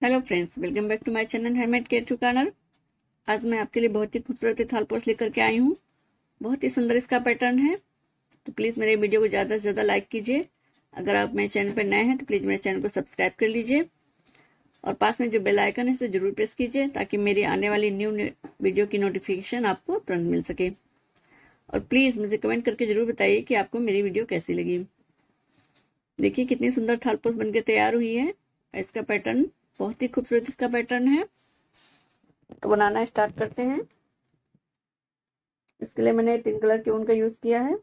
Hello friends, welcome back to my channel handmade creative corner. आज मैं आपके लिए बहुत ही खूबसूरत थाल पोस्ट लेकर के आई हूँ। बहुत ही सुंदर इसका पैटर्न है। तो प्लीज़ मेरे वीडियो को ज़्यादा से ज़्यादा लाइक कीजिए। अगर आप मेरे चैनल पर नए हैं तो प्लीज़ मेरे चैनल को सब्सक्राइब कर लीजिए और पास में जो बेल आइकन है इसे ज़रूर प्रेस कीजिए ताकि मेरी आने वाली न्यू वीडियो की नोटिफिकेशन आपको तुरंत मिल सके। और प्लीज़ मुझे कमेंट करके ज़रूर बताइए कि आपको मेरी वीडियो कैसी लगी। देखिए कितनी सुंदर थाल पोस्ट बनकर तैयार हुई है। इसका पैटर्न बहुत ही खूबसूरत इसका पैटर्न है। तो बनाना स्टार्ट करते हैं। इसके लिए मैंने 3 कलर के ऊन का यूज किया है।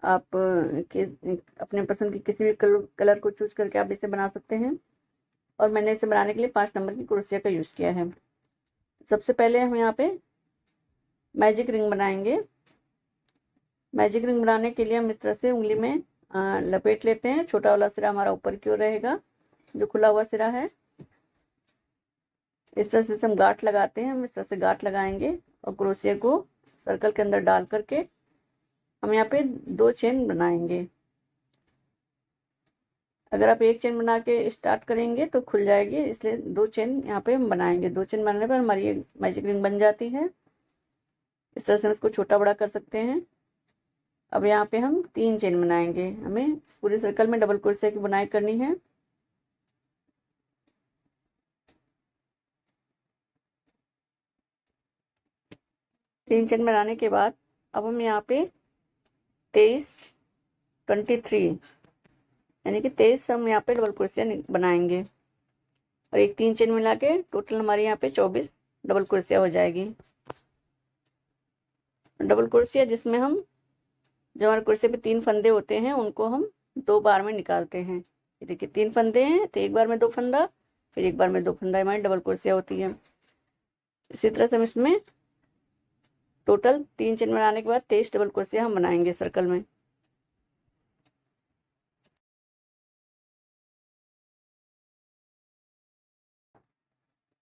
आप अपने पसंद की किसी भी कलर को चूज करके आप इसे बना सकते हैं। और मैंने इसे बनाने के लिए 5 नंबर की क्रोशिया का यूज किया है। सबसे पहले हम यहाँ पे मैजिक रिंग बनाएंगे। मैजिक रिंग बनाने के लिए हम इस तरह से उंगली में लपेट लेते हैं। छोटा वाला सिरा हमारा ऊपर की ओर रहेगा, जो खुला हुआ सिरा है। इस तरह से हम गांठ लगाते हैं। हम इस तरह से गांठ लगाएंगे और क्रोशिया को सर्कल के अंदर डाल करके हम यहाँ पे 2 चेन बनाएंगे। अगर आप एक चेन बना के स्टार्ट करेंगे तो खुल जाएगी, इसलिए 2 चेन यहाँ पे हम बनाएंगे। 2 चेन बनाने पर हमारी ये मैजिक रिंग बन जाती है। इस तरह से हम इसको छोटा बड़ा कर सकते हैं। अब यहाँ पे हम 3 चेन बनाएंगे। हमें इस पूरे सर्कल में डबल क्रोशिया की बुनाई करनी है। तीन चेन बनाने के बाद अब हम यहाँ पे 23 23 यानी कि 23 हम यहाँ पे डबल क्रोशिया बनाएंगे और एक 3 चेन मिला के टोटल हमारे यहाँ पे 24 डबल क्रोशिया हो जाएगी। डबल क्रोशिया जिसमें हम जो हमारे क्रोशिया पे 3 फंदे होते हैं उनको हम 2 बार में निकालते हैं। ये देखिए 3 फंदे हैं तो एक बार में 2 फंदा, फिर एक बार में 2 फंदा, हमारी डबल क्रोशिया होती है। इसी तरह से हम इसमें टोटल 3 चेन बनाने के बाद 23 डबल क्रोशिया हम बनाएंगे सर्कल में।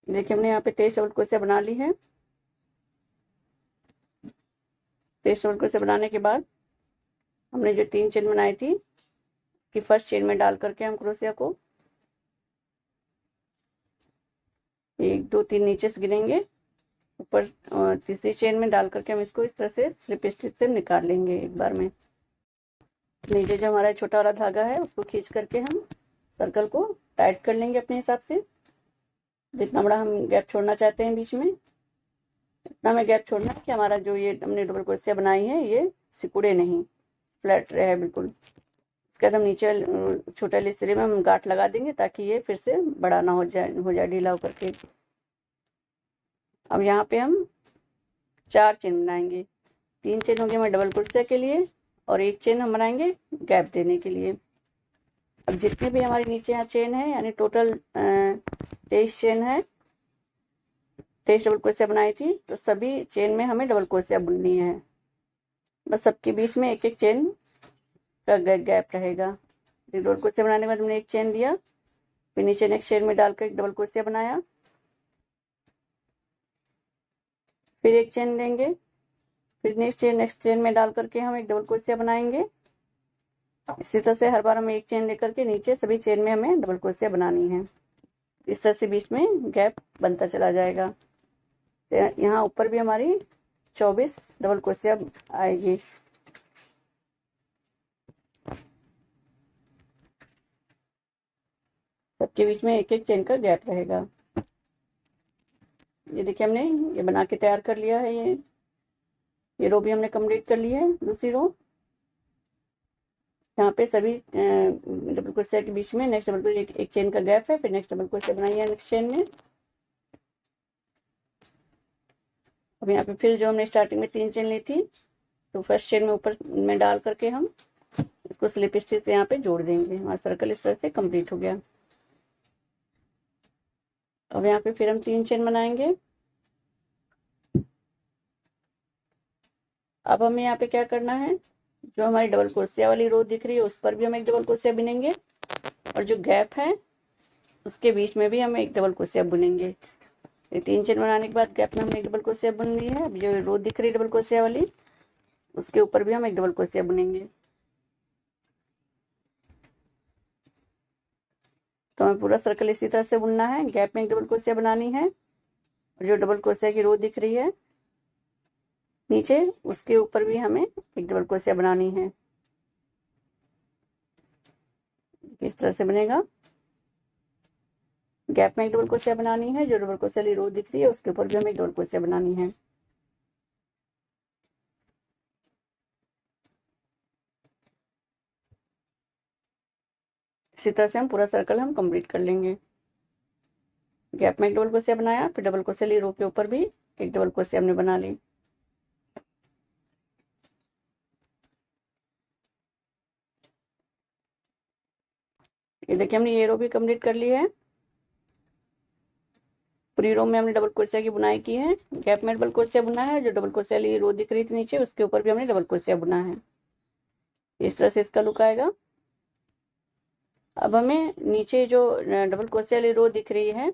देखिए हमने यहाँ पे 23 डबल क्रोशिया बना ली है। 23 डबल क्रोशिया बनाने के बाद हमने जो 3 चेन बनाई थी कि फर्स्ट चेन में डाल करके हम क्रोशिया को 1 2 3 नीचे से गिरेंगे, ऊपर तीसरी चेन में डाल करके हम इसको इस तरह से स्लिप स्टिच से निकाल लेंगे एक बार में। नीचे जो हमारा छोटा वाला धागा है उसको खींच करके हम सर्कल को टाइट कर लेंगे अपने हिसाब से। जितना बड़ा हम गैप छोड़ना चाहते हैं बीच में इतना हमें गैप छोड़ना है कि हमारा जो ये हमने डबल क्रोशिया बनाई है ये सिकुड़े नहीं, फ्लैट रहे बिल्कुल। इसके बाद हम नीचे छोटे वाले सिरे में हम गांठ लगा देंगे ताकि ये फिर से बड़ा ना हो जाए ढीला होकर के। अब यहाँ पे हम 4 चेन बनाएंगे। 3 चेन होंगे हमारे डबल क्रोशिया के लिए और 1 चेन हम बनाएंगे गैप देने के लिए। अब जितने भी हमारे नीचे यहाँ चेन है यानी टोटल 23 चेन है। 23 डबल क्रोशिया बनाई थी तो सभी चेन में हमें डबल क्रोशिया बुननी है। बस सबके बीच में एक एक चेन का गैप रहेगा। डबल क्रोशिया बनाने के बाद हमने एक चेन दिया, फिर नीचे नेक्स्ट चेन में डालकर एक डबल क्रोशिया बनाया, फिर एक चेन लेंगे, फिर नेक्स्ट चेन में डाल करके हम एक डबल क्रोशिया बनाएंगे। इसी तरह से हर बार हम एक चेन लेकर के नीचे सभी चेन में हमें डबल क्रोशिया बनानी है। इस तरह से बीच में गैप बनता चला जाएगा। तो यहाँ ऊपर भी हमारी 24 डबल क्रोशिया आएगी। सबके बीच में एक एक चेन का गैप रहेगा। ये देखिए हमने ये बना के तैयार कर लिया है। ये रो भी हमने कंप्लीट कर ली है। दूसरी रो यहाँ पे सभी डबल क्रोशिया के बीच में नेक्स्ट डबल क्रोशिया एक चेन का गैप है, फिर नेक्स्ट डबल क्रोशिया बनाई है नेक्स्ट चेन में। अब यहाँ पे फिर जो हमने स्टार्टिंग में 3 चेन ली थी तो फर्स्ट चेन में ऊपर में डाल करके हम इसको स्लिप स्टिच से यहाँ पे जोड़ देंगे। हमारा सर्कल इस तरह से कंप्लीट हो गया। अब यहाँ पे फिर हम 3 चेन बनाएंगे। अब हमें यहाँ पे क्या करना है, जो हमारी डबल क्रोशिया वाली रो दिख रही है उस पर भी हम एक डबल क्रोशिया बुनेंगे और जो गैप है उसके बीच में भी हम एक डबल क्रोशिया बुनेंगे। ये 3 चेन बनाने के बाद गैप में हमने एक डबल क्रोशिया बुन ली है। अब जो रो दिख रही है डबल क्रोशिया वाली उसके ऊपर भी हम एक डबल क्रोशिया बुनेंगे। तो हमें पूरा सर्कल इसी तरह से बुनना है। गैप में एक डबल क्रोशिया बनानी है और जो डबल क्रोशिया की रो दिख रही है नीचे, उसके ऊपर भी हमें एक डबल क्रोशिया बनानी है। इस तरह से बनेगा। गैप में एक डबल क्रोशिया बनानी है, जो डबल क्रोशिया वाली रो दिख रही है उसके ऊपर भी हमें एक डबल क्रोशिया बनानी है। इसी तरह से हम पूरा सर्कल हम कंप्लीट कर लेंगे। गैप में एक डबल क्रोशिया बनाया, फिर डबल क्रोशिया वाली रो के ऊपर भी एक डबल क्रोशिया हमने बना ली। ये देखिए हमने ये रो भी कंप्लीट कर ली है। पूरी रो में हमने डबल क्रोशिया की बुनाई की है। गैप में डबल क्रोशिया बुना है, जो डबल क्रोशिया वाली रो दिख रही थी नीचे उसके ऊपर भी हमने डबल क्रोशिया बुना है। इस तरह से इसका लुक आएगा। अब हमें नीचे जो डबल क्रोशिया वाली रो दिख रही है,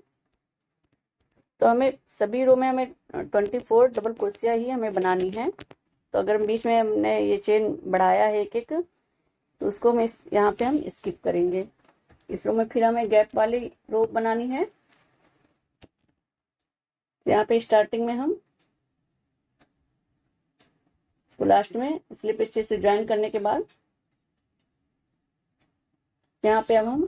तो हमें सभी रो में हमें 24 डबल क्रोशिया ही हमें बनानी है। तो अगर हम बीच में हमने ये चेन बढ़ाया है एक एक, तो उसको हम यहाँ पे हम स्किप करेंगे। इस रो में फिर हमें गैप वाली रो बनानी है। यहाँ पे स्टार्टिंग में हम इसको लास्ट में स्लिप स्टिच से ज्वाइन करने के बाद यहाँ पे अब हम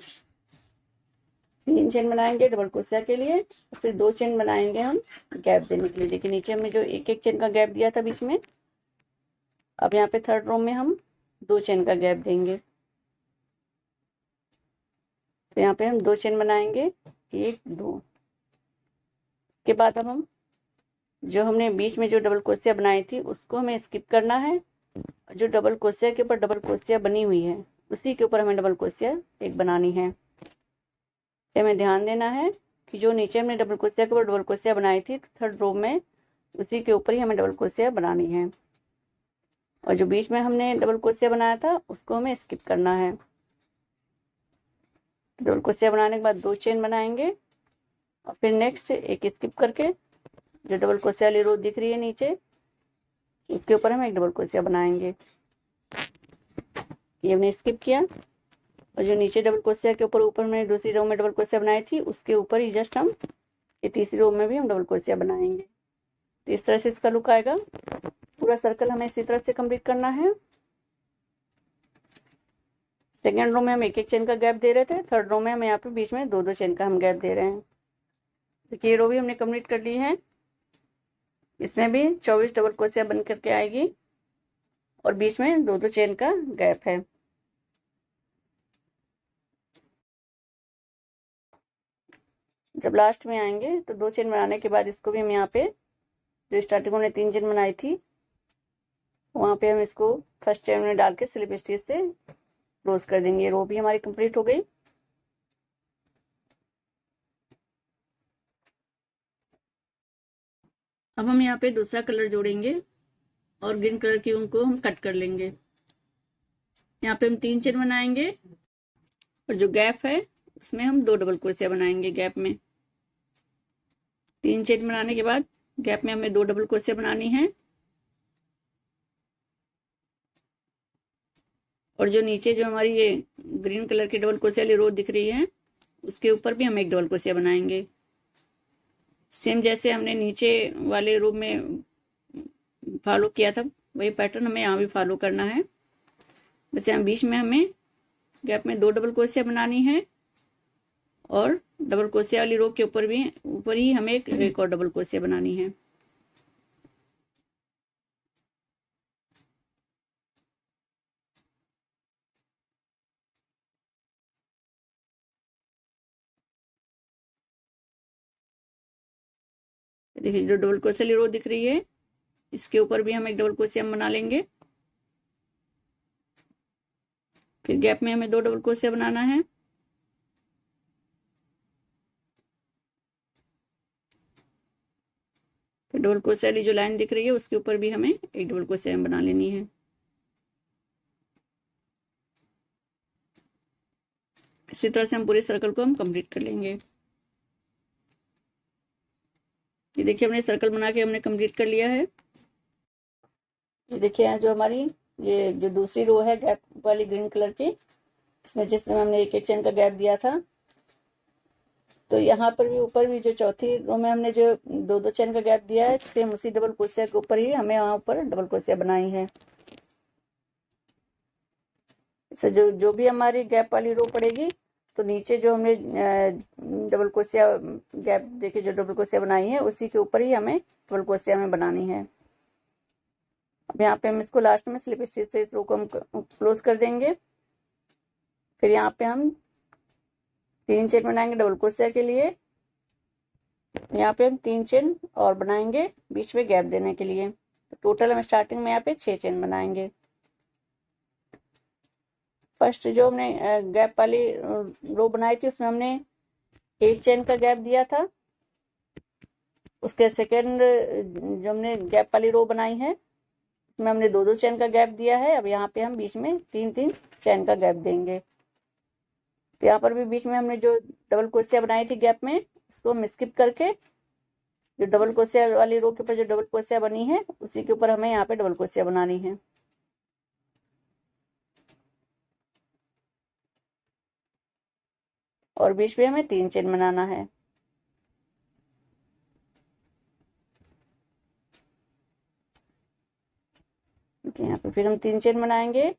3 चेन बनाएंगे डबल क्रोशिया के लिए, फिर 2 चेन बनाएंगे हम गैप देने के लिए। देखिए नीचे हमने जो एक एक चेन का गैप दिया था बीच में, अब यहाँ पे थर्ड रो में हम 2 चेन का गैप देंगे। तो यहाँ पे हम 2 चेन बनाएंगे, 1 2। उसके बाद अब हम जो हमने बीच में जो डबल क्रोशिया बनाई थी उसको हमें स्किप करना है। जो डबल क्रोशिया के ऊपर डबल क्रोशिया बनी हुई है उसी के ऊपर हमें डबल क्रोशिया एक बनानी है। हमें ध्यान देना है कि जो नीचे हमने डबल क्रोशिया के ऊपर डबल क्रोशिया बनाई थी थर्ड रो में, उसी के ऊपर ही हमें डबल क्रोशिया बनानी है। और जो बीच में हमने डबल क्रोशिया बनाया था उसको हमें स्किप करना है। डबल क्रोशिया बनाने के बाद 2 चेन बनाएंगे और फिर नेक्स्ट एक स्किप करके जो डबल क्रोशिया वाली रो दिख रही है नीचे, उसके ऊपर हम एक डबल क्रोशिया बनाएंगे। ये हमने स्किप किया और जो नीचे डबल क्रोशिया के ऊपर हमने दूसरी रो में डबल क्रोशिया बनाई थी उसके ऊपर ही जस्ट हम ये तीसरी रो में भी हम डबल क्रोशिया बनाएंगे। तो इस तरह से इसका लुक आएगा। पूरा सर्कल हमें इसी तरह से कंप्लीट करना है। सेकेंड रो में हम एक एक चेन का गैप दे रहे थे, थर्ड रो में हम यहाँ पे बीच में 2 2 चेन का हम गैप दे रहे हैं। देखिए ये रो भी हमने कंप्लीट कर ली है। इसमें भी 24 डबल क्रोशिया बन करके आएगी और बीच में 2 2 चेन का गैप है। जब लास्ट में आएंगे तो 2 चेन बनाने के बाद इसको भी हम यहाँ पे जो स्टार्टिंग में 3 चेन बनाई थी वहां पे हम इसको फर्स्ट चेन में डाल के स्लिप स्टिच से क्लोज कर देंगे। रो भी हमारी कंप्लीट हो गई। अब हम यहाँ पे दूसरा कलर जोड़ेंगे और ग्रीन कलर की उनको हम कट कर लेंगे। यहाँ पे हम 3 चेन बनाएंगे और जो गैप है उसमें हम 2 डबल क्रोशिया बनाएंगे। गैप में 3 चेन बनाने के बाद गैप में हमें 2 डबल क्रोशिया बनानी है और जो नीचे जो हमारी ये ग्रीन कलर की डबल क्रोशिया वाली रो दिख रही है उसके ऊपर भी हम एक डबल क्रोशिया बनाएंगे। सेम जैसे हमने नीचे वाले रो में फॉलो किया था वही पैटर्न हमें यहाँ भी फॉलो करना है। वैसे यहाँ बीच में हमें गैप में 2 डबल क्रोशिया बनानी है और डबल क्रोशिया वाली रो के ऊपर ही हमें एक और डबल क्रोशिया बनानी है। देखिए जो डबल क्रोशिया वाली रो दिख रही है इसके ऊपर भी हम एक डबल क्रोशिया बना लेंगे। फिर गैप में हमें 2 डबल क्रोशिया बनाना है। फिर डबल क्रोशिया वाली जो लाइन दिख रही है उसके ऊपर भी हमें एक डबल क्रोशिया बना लेनी है। इसी तरह से हम पूरे सर्कल को हम कंप्लीट कर लेंगे। ये देखिए हमने सर्कल बना के हमने कंप्लीट कर लिया है। ये देखिए यहाँ जो हमारी ये जो दूसरी रो है गैप वाली ग्रीन कलर की, इसमें जिस समय हमने एक एक चेन का गैप दिया था तो यहाँ पर भी ऊपर भी जो चौथी रो में हमने जो दो दो चेन का गैप दिया है, सेम उसी डबल क्रोशिया के ऊपर ही हमें यहाँ ऊपर डबल क्रोशिया बनाई है। इससे जो जो भी हमारी गैप वाली रो पड़ेगी, तो नीचे जो हमने डबल क्रोशिया गैप देके जो डबल क्रोशिया बनाई है, उसी के ऊपर ही हमें डबल क्रोशिया में बनानी है। अब यहाँ पे हम इसको लास्ट में स्लिप स्टिच से इस रो को हम क्लोज कर देंगे। फिर यहाँ पे हम 3 चेन बनाएंगे डबल क्रोशिया के लिए। यहाँ पे हम 3 चेन और बनाएंगे बीच में गैप देने के लिए। तो टोटल हम स्टार्टिंग में यहाँ पे 6 चेन बनाएंगे। फर्स्ट जो हमने गैप वाली रो बनाई थी, उसमें हमने 1 चेन का गैप दिया था। उसके सेकेंड जो हमने गैप वाली रो बनाई है, उसमें हमने 2 चेन का गैप दिया है। अब यहाँ पे हम बीच में 3 चेन का गैप देंगे। तो यहाँ पर भी बीच में हमने जो डबल क्रोशिया बनाई थी गैप में, उसको हम स्किप करके जो डबल क्रोशिया वाली रो के ऊपर जो डबल क्रोशिया बनी है, उसी के ऊपर हमें यहाँ पे डबल क्रोशिया बनानी है। और बीच में हमें 3 चेन बनाना है। यहाँ पे फिर हम 3 चेन बनाएंगे।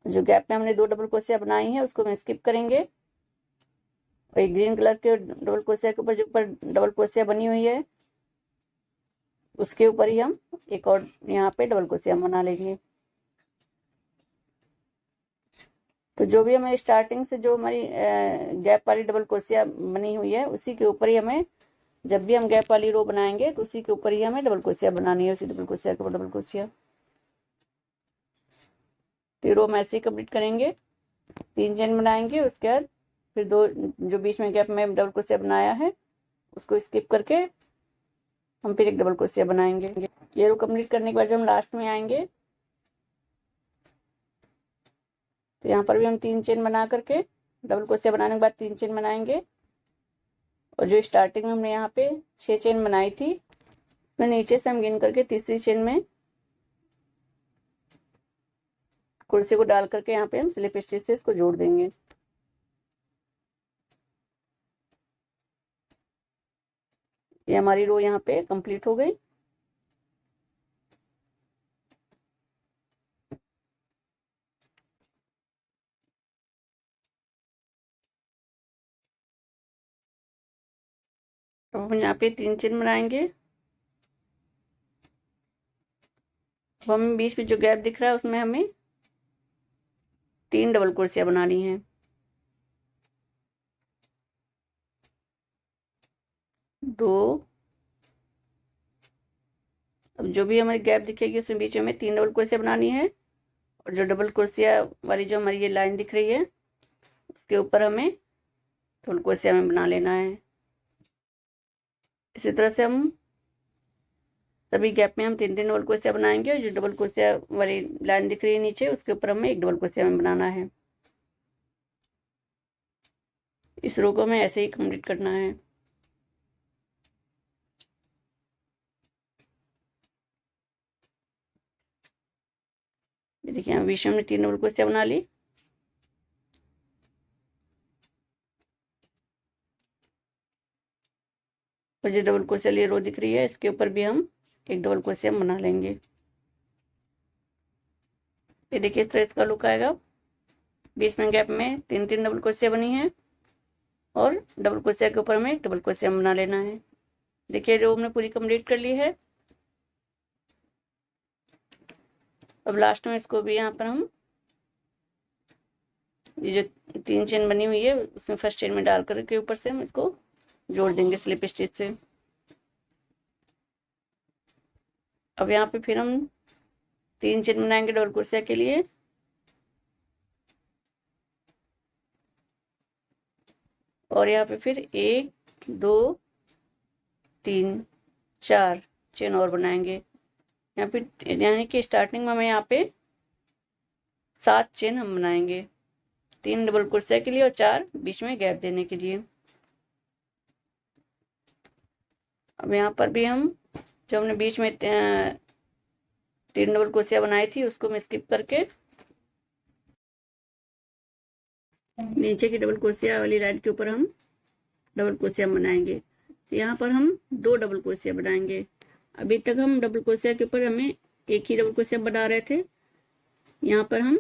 जो गैप में हमने 2 डबल क्रोशिया बनाई है, उसको हम स्किप करेंगे। और एक ग्रीन कलर के डबल क्रोशिया के ऊपर जो ऊपर डबल क्रोशिया बनी हुई है, उसके ऊपर ही हम एक और यहाँ पे डबल क्रोशिया बना लेंगे। तो जो भी हमें स्टार्टिंग से जो हमारी गैप वाली डबल क्रोशिया बनी हुई है, उसी के ऊपर ही हमें, जब भी हम गैप वाली रो बनाएंगे, तो उसी के ऊपर ही हमें डबल क्रोशिया बनानी है। उसी डबल क्रोशिया के ऊपर डबल क्रोशिया। तो रो हम ऐसे ही कंप्लीट करेंगे। 3 चेन बनाएंगे। उसके बाद फिर 2 जो बीच में गैप में डबल क्रोशिया बनाया है, उसको स्किप करके हम फिर एक डबल क्रोशिया बनाएंगे। ये रो कंप्लीट करने के बाद जब हम लास्ट में आएंगे, तो यहाँ पर भी हम 3 चेन बना करके डबल क्रोशिया बनाने के बाद 3 चेन बनाएंगे। और जो स्टार्टिंग में हमने यहाँ पे 6 चेन बनाई थी, उसमें नीचे से हम गिन करके तीसरी चेन में कुर्सी को डाल करके यहाँ पे हम स्लिप स्टिच से इसको जोड़ देंगे। ये हमारी रो यहाँ पे कंप्लीट हो गई। अब हम यहाँ पे 3 चेन बनाएंगे। अब हमें बीच में जो गैप दिख रहा है, उसमें हमें 3 डबल क्रोशिया बनानी है। 2, अब जो भी हमारी गैप दिखेगी उसमें बीच में हमें 3 डबल क्रोशिया बनानी है। और जो डबल क्रोशिया वाली जो हमारी ये लाइन दिख रही है, उसके ऊपर हमें डबल क्रोशिया में बना लेना है। इसी तरह से हम सभी गैप में हम 3 डबल क्रोशिया बनाएंगे। और जो डबल क्रोशिया वाली लाइन दिख रही है नीचे, उसके ऊपर हमें एक डबल क्रोशिया में बनाना है। इस रो को हमें ऐसे ही कंप्लीट करना है। देखिए हम बीच में हमने 3 डबल क्रोशिया बना ली। और जो डबल क्रोशिया वाली रो दिख रही है, इसके ऊपर भी हम एक डबल क्रोशिया बना लेंगे। ये देखिए इस तरह इसका लुक आएगा। बीच में गैप में 3 डबल क्रोशिया बनी है। और डबल क्रोशिया के ऊपर हमें एक डबल क्रोशिया बना लेना है। देखिए रो हमने पूरी कंप्लीट कर ली है। अब लास्ट में इसको भी यहाँ पर हम ये जो 3 चेन बनी हुई है, उसमें फर्स्ट चेन में डाल करके ऊपर से हम इसको जोड़ देंगे स्लिप स्टिच से। अब यहाँ पे फिर हम 3 चेन बनाएंगे डबल क्रोशिया के लिए। और यहाँ पे फिर 1 2 3 4 चेन और बनाएंगे। यहाँ पे यानी कि स्टार्टिंग में हमें यहाँ पे 7 चेन हम बनाएंगे, 3 डबल क्रोशिया के लिए और 4 बीच में गैप देने के लिए। अब यहाँ पर भी हम जो हमने बीच में 3 डबल क्रोशिया बनाई थी, उसको मैं स्किप करके नीचे की डबल क्रोशिया वाली लाइन के ऊपर हम डबल क्रोशिया बनाएंगे। तो यहाँ पर हम 2 डबल क्रोशिया बनाएंगे। अभी तक हम डबल क्रोशिया के ऊपर हमें एक ही डबल क्रोशिया बना रहे थे, यहाँ पर हम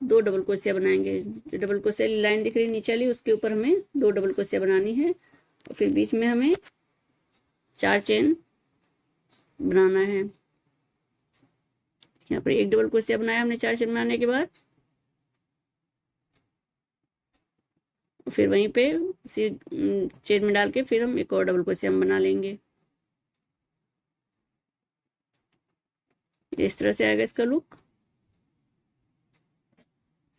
2 डबल क्रोशिया बनाएंगे। जो डबल क्रोशिया लाइन दिख रही नीचे वाली, उसके ऊपर हमें 2 डबल क्रोशिया बनानी है और फिर बीच में हमें 4 चेन बनाना है। यहाँ पर एक डबल क्रोशिया बनाया हमने 4 चेन बनाने के बाद, फिर वहीं पे उसी चेन में डाल के फिर हम एक और डबल क्रोशिया बना लेंगे। इस तरह से आएगा इसका लुक।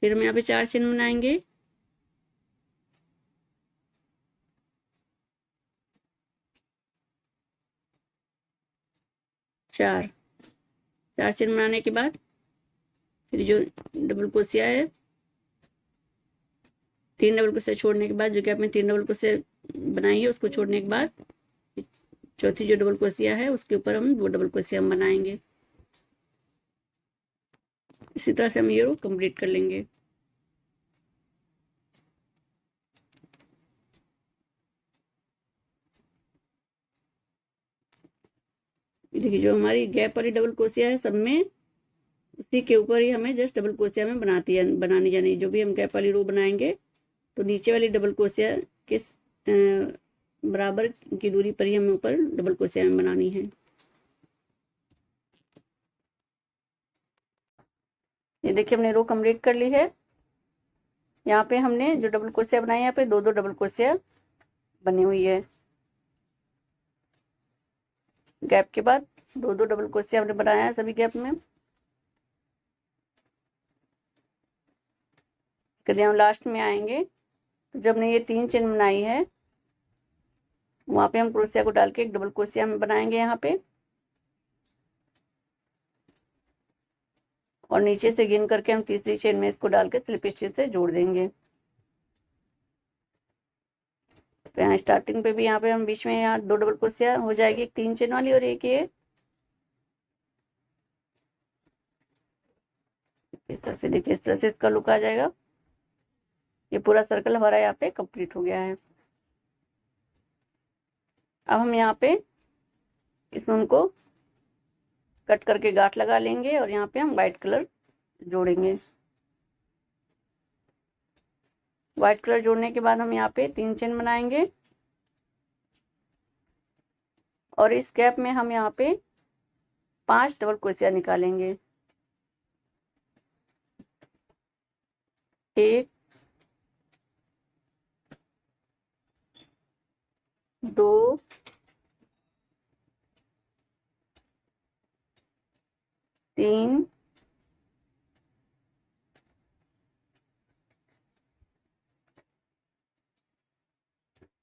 फिर हम यहाँ पे 4 चेन बनाएंगे। चार चेन बनाने के बाद फिर जो डबल क्रोशिया है, 3 डबल क्रोशिया छोड़ने के बाद, जो गैप में 3 डबल क्रोशिया बनाई है उसको छोड़ने के बाद चौथी जो डबल क्रोशिया है उसके ऊपर हम 2 डबल क्रोशिया बनाएंगे। इसी तरह से हम ये रो कंप्लीट कर लेंगे। देखिए जो हमारी गैप वाली डबल क्रोशिया है, सब में उसी के ऊपर ही हमें जस्ट डबल क्रोशिया में बनानी जानी। जो भी हम गैप वाली रो बनाएंगे तो नीचे वाली डबल क्रोशिया के बराबर की दूरी पर ही हमें ऊपर डबल क्रोशिया में बनानी है। ये देखिए हमने रो कंप्लीट कर ली है। यहाँ पे हमने जो डबल क्रोशिया बनाई है, यहाँ पे 2 डबल क्रोशिया बनी हुई है। गैप के बाद 2 डबल क्रोशिया हमने बनाया है सभी गैप में। इसके हम लास्ट में आएंगे तो जब हमने ये 3 चेन बनाई है, वहां पे हम क्रोशिया को डाल के एक डबल क्रोशिया में बनाएंगे यहाँ पे, और नीचे से गिन करके हम तीसरी चेन में इसको डाल के स्लिप स्टिच से जोड़ देंगे। तो यहाँ स्टार्टिंग पे भी यहाँ पे हम बीच में यहाँ 2 डबल क्रोशिया हो जाएगी, एक 3 चेन वाली और एक ये। इस तरह से देखिए, इस तरह से इसका लुक आ जाएगा। ये पूरा सर्कल हमारा यहाँ पे कंप्लीट हो गया है। अब हम यहाँ पे इस ऊन को कट करके गांठ लगा लेंगे और यहाँ पे हम व्हाइट कलर जोड़ेंगे। व्हाइट कलर जोड़ने के बाद हम यहाँ पे 3 चेन बनाएंगे और इस गैप में हम यहाँ पे 5 डबल क्रोशिया निकालेंगे। 1 2 3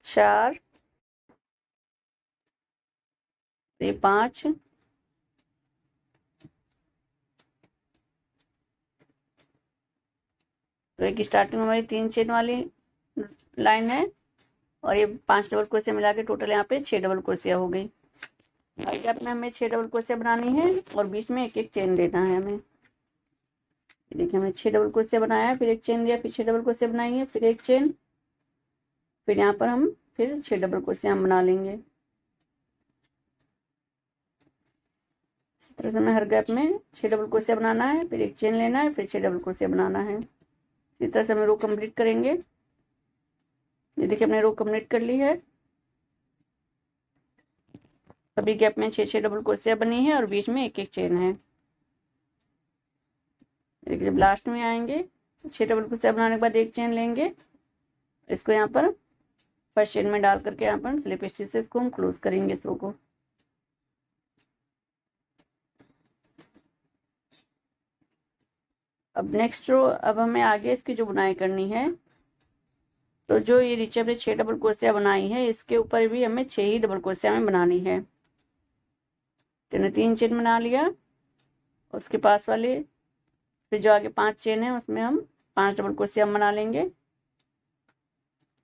4, ये 5, तो एक स्टार्टिंग में हमारी 3 चेन वाली लाइन है और ये 5 डबल क्रोशिया मिला के टोटल यहाँ पे 6 डबल क्रोशिया हो गई। अब गैप में हमें 6 डबल क्रोशिया बनानी है और बीच में एक एक चेन देना है हमें। देखिए हमने 6 डबल क्रोशिया बनाया, फिर एक चेन दिया, फिर 6 डबल क्रोशिया बनाई है, फिर एक चेन, फिर यहाँ पर हम फिर 6 डबल क्रोशिया हम बना लेंगे। इस तरह से हमें हर गैप में 6 डबल क्रोशिया बनाना है, फिर एक चेन लेना है, फिर 6 डबल क्रोशिया बनाना है। इसी तरह से हम रो कंप्लीट करेंगे। ये देखिए हमने रो कंप्लीट कर ली है। सभी गैप में 6 डबल क्रोशिया बनी है और बीच में एक एक चेन है। देखिए जब लास्ट में आएंगे 6 डबल क्रोशिया बनाने के बाद एक चेन लेंगे, इसको यहाँ पर फर्स्ट चेन में डाल करके यहाँ पर स्लिप स्टिच से इसको हम क्लोज करेंगे इस रो को। अब नेक्स्ट रो, अब हमें आगे इसकी जो बुनाई करनी है, तो जो ये नीचे हमने 6 डबल क्रोशिया बनाई है, इसके ऊपर भी हमें 6 ही डबल क्रोशिया में बनानी है। तो 3 चेन बना लिया, उसके पास वाले फिर जो आगे 5 चेन है उसमें हम 5 डबल क्रोशिया बना लेंगे।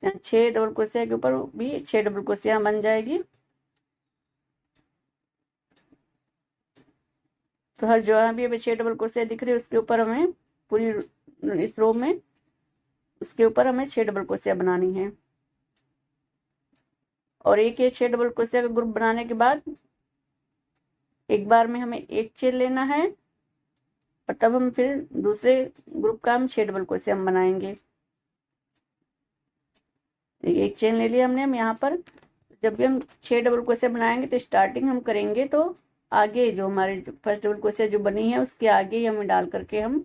6 डबल क्रोशिया के ऊपर भी 6 डबल क्रोशिया बन जाएगी। तो हर जो भी हमें 6 डबल क्रोशिया दिख रही है उसके ऊपर हमें पूरी इस रो में उसके ऊपर हमें 6 डबल क्रोशिया बनानी है। और एक ये 6 डबल क्रोशिया का ग्रुप बनाने के बाद एक बार में हमें एक चेन लेना है और तब हम फिर दूसरे ग्रुप का हम 6 डबल क्रोशिया हम बनाएंगे। एक चेन ले लिया हमने। हम यहाँ पर जब भी हम 6 डबल क्रोशिया बनाएंगे तो स्टार्टिंग हम करेंगे तो आगे जो हमारी फर्स्ट डबल क्रोशिया जो बनी है उसके आगे ही हमें डाल करके हम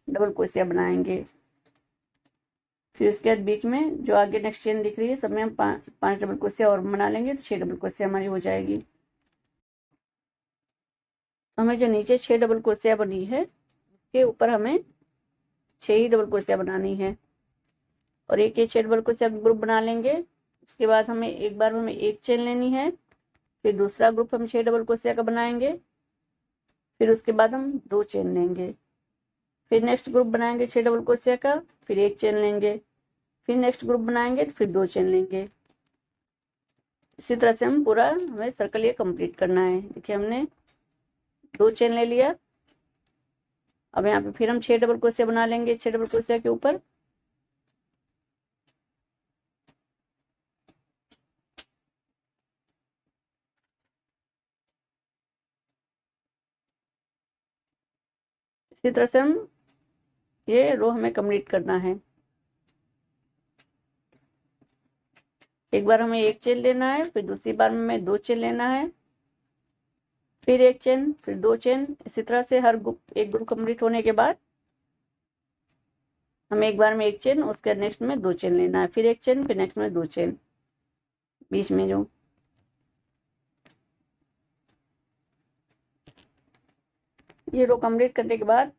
डबल क्रोशिया बनाएंगे। फिर उसके बाद बीच में जो आगे नेक्स्ट चेन दिख रही है सब में हम 5 डबल क्रोशिया और बना लेंगे तो 6 डबल क्रोशिया हमारी हो जाएगी। हमें जो नीचे 6 डबल क्रोशिया बनी है उसके ऊपर हमें 6 ही डबल क्रोशिया बनानी है। और एक 6 डबल क्रोशिया ग्रुप बना लेंगे। उसके बाद हमें एक बार हमें एक चेन लेनी है। फिर दूसरा ग्रुप हम 6 डबल क्रोशिया का बनाएंगे। फिर उसके बाद हम 2 चेन लेंगे। फिर नेक्स्ट ग्रुप बनाएंगे 6 डबल क्रोशिया का, फिर एक चेन लेंगे। फिर नेक्स्ट ग्रुप बनाएंगे तो फिर 2 चेन लेंगे। इसी तरह से हम पूरा हमें सर्कल ये कंप्लीट करना है। देखिए हमने 2 चेन ले लिया। अब यहाँ पे फिर हम 6 डबल क्रोशिया बना लेंगे 6 डबल क्रोशिया के ऊपर। इसी तरह से हम ये रो हमें कंप्लीट करना है। एक बार हमें एक चेन लेना है, फिर दूसरी बार में हमें 2 चेन लेना है, फिर एक चेन, फिर 2 चेन। इसी तरह से हर ग्रुप एक ग्रुप कंप्लीट होने के बाद हमें एक बार में एक चेन, उसके नेक्स्ट में 2 चेन लेना है, फिर एक चेन, फिर नेक्स्ट में 2 चेन बीच में जो। ये रो कंप्लीट करने के बाद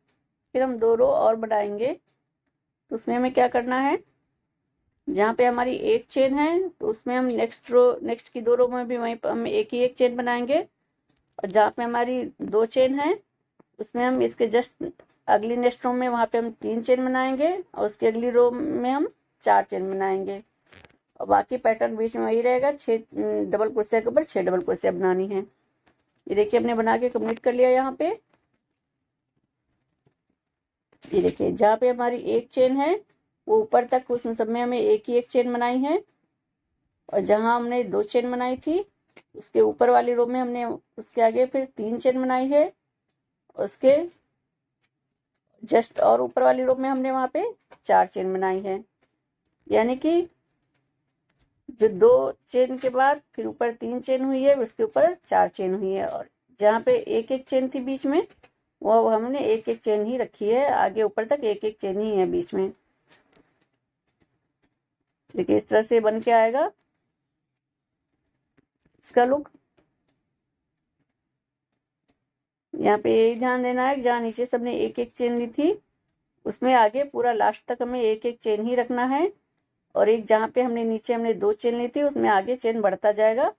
फिर हम 2 रो और बढ़ाएंगे। तो उसमें हमें क्या करना है, जहाँ पे हमारी एक चेन है तो उसमें हम नेक्स्ट की 2 रो में भी वहीं पर हम एक ही एक चेन बनाएंगे। और जहाँ पे हमारी 2 चेन है उसमें हम इसके जस्ट अगली नेक्स्ट रो में वहाँ पे हम 3 चेन बनाएंगे और उसकी अगली रो में हम 4 चेन बनाएंगे। और बाकी पैटर्न बीच में वही रहेगा। 6 डबल क्रोशिया के ऊपर 6 डबल क्रोशिया बनानी है। ये देखिए हमने बना के कंप्लीट कर लिया। यहाँ पे ये देखिए जहाँ पे हमारी एक चेन है वो ऊपर तक उसमें सब में हमें एक ही एक चेन बनाई है। और जहाँ हमने 2 चेन बनाई थी उसके ऊपर वाली रो में हमने उसके आगे फिर 3 चेन बनाई है। उसके जस्ट और ऊपर वाली रो में हमने वहां पे 4 चेन बनाई है। यानी कि जो 2 चेन के बाद फिर ऊपर 3 चेन हुई है उसके ऊपर 4 चेन हुई है। और जहाँ पे एक एक चेन थी बीच में वो हमने एक एक चेन ही रखी है। आगे ऊपर तक एक एक चेन ही है बीच में। देखिए इस तरह से बन के आएगा इसका लुक। यहाँ पे यही ध्यान देना है कि जहाँ नीचे सबने एक एक चेन ली थी उसमें आगे पूरा लास्ट तक हमें एक एक चेन ही रखना है। और एक जहाँ पे हमने नीचे हमने 2 चेन ली थी उसमें आगे चेन बढ़ता जाएगा।